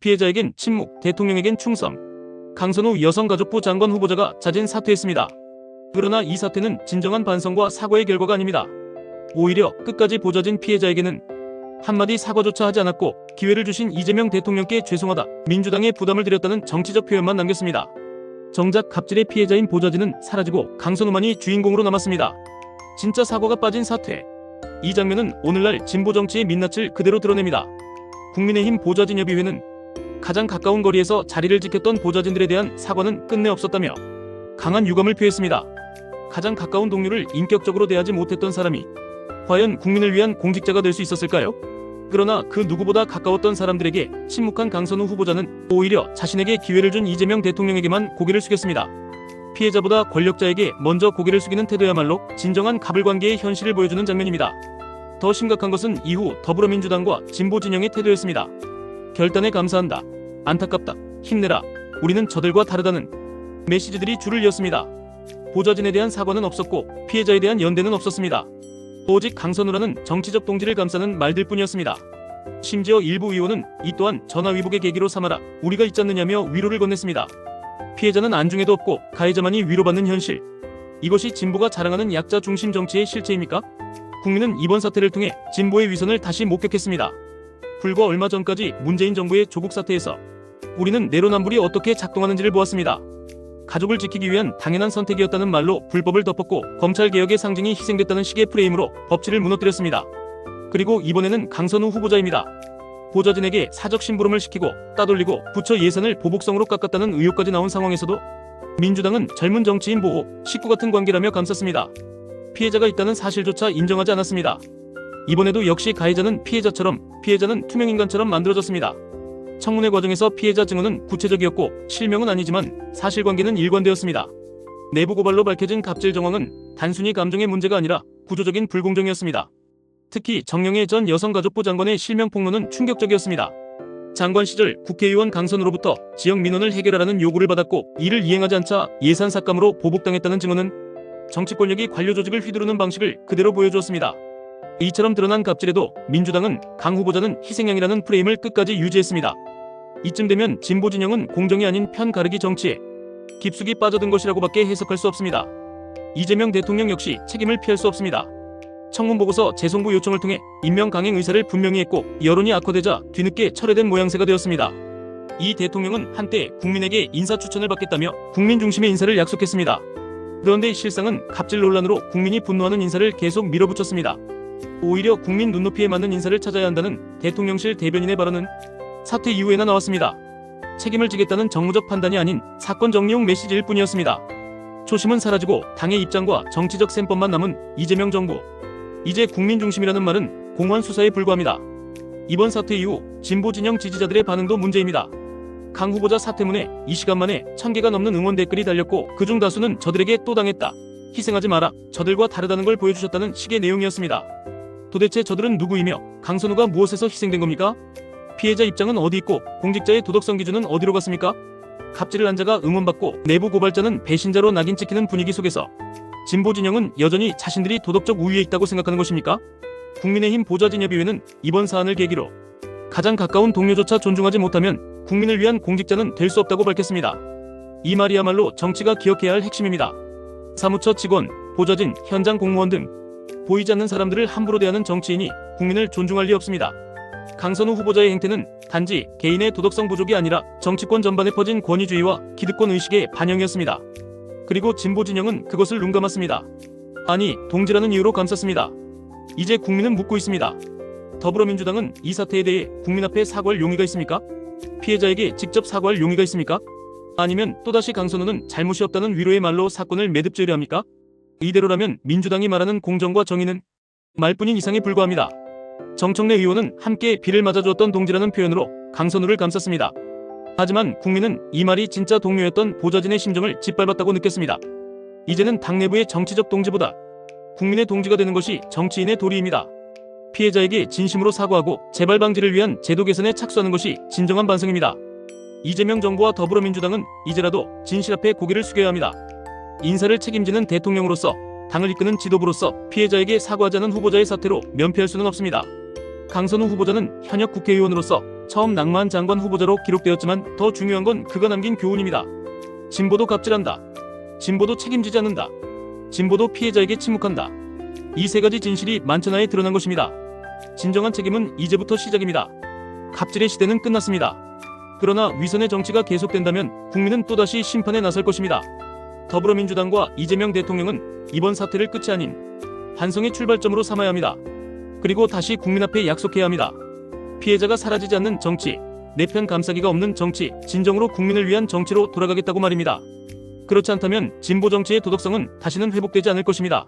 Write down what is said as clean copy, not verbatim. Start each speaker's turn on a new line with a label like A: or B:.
A: 피해자에겐 침묵, 대통령에겐 충성. 강선우 여성가족부 장관 후보자가 자진 사퇴했습니다. 그러나 이 사퇴는 진정한 반성과 사과의 결과가 아닙니다. 오히려 끝까지 보좌진 피해자에게는 한마디 사과조차 하지 않았고 기회를 주신 이재명 대통령께 죄송하다, 민주당에 부담을 드렸다는 정치적 표현만 남겼습니다. 정작 갑질의 피해자인 보좌진은 사라지고 강선우만이 주인공으로 남았습니다. 진짜 사과가 빠진 사퇴. 이 장면은 오늘날 진보 정치의 민낯을 그대로 드러냅니다. 국민의힘 보좌진협의회는 가장 가까운 거리에서 자리를 지켰던 보좌진들에 대한 사과는 끝내 없었다며 강한 유감을 표했습니다. 가장 가까운 동료를 인격적으로 대하지 못했던 사람이 과연 국민을 위한 공직자가 될 수 있었을까요? 그러나 그 누구보다 가까웠던 사람들에게 침묵한 강선우 후보자는 오히려 자신에게 기회를 준 이재명 대통령에게만 고개를 숙였습니다. 피해자보다 권력자에게 먼저 고개를 숙이는 태도야말로 진정한 가불관계의 현실을 보여주는 장면입니다. 더 심각한 것은 이후 더불어민주당과 진보 진영의 태도였습니다. 결단에 감사한다, 안타깝다, 힘내라, 우리는 저들과 다르다는 메시지들이 줄을 이었습니다. 보좌진에 대한 사과는 없었고 피해자에 대한 연대는 없었습니다. 오직 강선우라는 정치적 동지를 감싸는 말들뿐이었습니다. 심지어 일부 의원은 이 또한 전화위복의 계기로 삼아라, 우리가 있지 않느냐며 위로를 건넸습니다. 피해자는 안중에도 없고 가해자만이 위로받는 현실. 이것이 진보가 자랑하는 약자 중심 정치의 실체입니까? 국민은 이번 사태를 통해 진보의 위선을 다시 목격했습니다. 불과 얼마 전까지 문재인 정부의 조국 사태에서 우리는 내로남불이 어떻게 작동하는지를 보았습니다. 가족을 지키기 위한 당연한 선택이었다는 말로 불법을 덮었고 검찰개혁의 상징이 희생됐다는 식의 프레임으로 법치를 무너뜨렸습니다. 그리고 이번에는 강선우 후보자입니다. 보좌진에게 사적 심부름을 시키고 따돌리고 부처 예산을 보복성으로 깎았다는 의혹까지 나온 상황에서도 민주당은 젊은 정치인 보호, 식구 같은 관계라며 감쌌습니다. 피해자가 있다는 사실조차 인정하지 않았습니다. 이번에도 역시 가해자는 피해자처럼, 피해자는 투명인간처럼 만들어졌습니다. 청문회 과정에서 피해자 증언은 구체적이었고 실명은 아니지만 사실관계는 일관되었습니다. 내부 고발로 밝혀진 갑질 정황은 단순히 감정의 문제가 아니라 구조적인 불공정이었습니다. 특히 정영애 전 여성가족부 장관의 실명 폭로는 충격적이었습니다. 장관 시절 국회의원 강선우로부터 지역 민원을 해결하라는 요구를 받았고 이를 이행하지 않자 예산 삭감으로 보복당했다는 증언은 정치 권력이 관료 조직을 휘두르는 방식을 그대로 보여주었습니다. 이처럼 드러난 갑질에도 민주당은 강 후보자는 희생양이라는 프레임을 끝까지 유지했습니다. 이쯤 되면 진보 진영은 공정이 아닌 편 가르기 정치에 깊숙이 빠져든 것이라고밖에 해석할 수 없습니다. 이재명 대통령 역시 책임을 피할 수 없습니다. 청문보고서 재송부 요청을 통해 임명 강행 의사를 분명히 했고 여론이 악화되자 뒤늦게 철회된 모양새가 되었습니다. 이 대통령은 한때 국민에게 인사 추천을 받겠다며 국민 중심의 인사를 약속했습니다. 그런데 실상은 갑질 논란으로 국민이 분노하는 인사를 계속 밀어붙였습니다. 오히려 국민 눈높이에 맞는 인사를 찾아야 한다는 대통령실 대변인의 발언은 사퇴 이후에나 나왔습니다. 책임을 지겠다는 정무적 판단이 아닌 사건 정리용 메시지일 뿐이었습니다. 초심은 사라지고 당의 입장과 정치적 셈법만 남은 이재명 정부. 이제 국민 중심이라는 말은 공허한 수사에 불과합니다. 이번 사퇴 이후 진보 진영 지지자들의 반응도 문제입니다. 강 후보자 사퇴문에 이 시간 만에 1000개가 넘는 응원 댓글이 달렸고 그중 다수는 저들에게 또 당했다, 희생하지 마라, 저들과 다르다는 걸 보여주셨다는 식의 내용이었습니다. 도대체 저들은 누구이며 강선우가 무엇에서 희생된 겁니까? 피해자 입장은 어디 있고 공직자의 도덕성 기준은 어디로 갔습니까? 갑질을 한 자가 응원받고 내부 고발자는 배신자로 낙인 찍히는 분위기 속에서 진보 진영은 여전히 자신들이 도덕적 우위에 있다고 생각하는 것입니까? 국민의힘 보좌진협의회는 이번 사안을 계기로 가장 가까운 동료조차 존중하지 못하면 국민을 위한 공직자는 될 수 없다고 밝혔습니다. 이 말이야말로 정치가 기억해야 할 핵심입니다. 사무처 직원, 보좌진, 현장 공무원 등 보이지 않는 사람들을 함부로 대하는 정치인이 국민을 존중할 리 없습니다. 강선우 후보자의 행태는 단지 개인의 도덕성 부족이 아니라 정치권 전반에 퍼진 권위주의와 기득권 의식의 반영이었습니다. 그리고 진보 진영은 그것을 눈감았습니다. 아니, 동지라는 이유로 감쌌습니다. 이제 국민은 묻고 있습니다. 더불어민주당은 이 사태에 대해 국민 앞에 사과할 용의가 있습니까? 피해자에게 직접 사과할 용의가 있습니까? 아니면 또다시 강선우는 잘못이 없다는 위로의 말로 사건을 매듭지으려 합니까? 이대로라면 민주당이 말하는 공정과 정의는 말뿐인 이상에 불과합니다. 정청래 의원은 함께 비를 맞아주었던 동지라는 표현으로 강선우를 감쌌습니다. 하지만 국민은 이 말이 진짜 동료였던 보좌진의 심정을 짓밟았다고 느꼈습니다. 이제는 당내부의 정치적 동지보다 국민의 동지가 되는 것이 정치인의 도리입니다. 피해자에게 진심으로 사과하고 재발 방지를 위한 제도 개선에 착수하는 것이 진정한 반성입니다. 이재명 정부와 더불어민주당은 이제라도 진실 앞에 고개를 숙여야 합니다. 인사를 책임지는 대통령으로서, 당을 이끄는 지도부로서 피해자에게 사과하지 않은 후보자의 사태로 면피할 수는 없습니다. 강선우 후보자는 현역 국회의원으로서 처음 낙마한 장관 후보자로 기록되었지만 더 중요한 건 그가 남긴 교훈입니다. 진보도 갑질한다. 진보도 책임지지 않는다. 진보도 피해자에게 침묵한다. 이 세 가지 진실이 만천하에 드러난 것입니다. 진정한 책임은 이제부터 시작입니다. 갑질의 시대는 끝났습니다. 그러나 위선의 정치가 계속된다면 국민은 또다시 심판에 나설 것입니다. 더불어민주당과 이재명 대통령은 이번 사태를 끝이 아닌 반성의 출발점으로 삼아야 합니다. 그리고 다시 국민 앞에 약속해야 합니다. 피해자가 사라지지 않는 정치, 내 편 감싸기가 없는 정치, 진정으로 국민을 위한 정치로 돌아가겠다고 말입니다. 그렇지 않다면 진보 정치의 도덕성은 다시는 회복되지 않을 것입니다.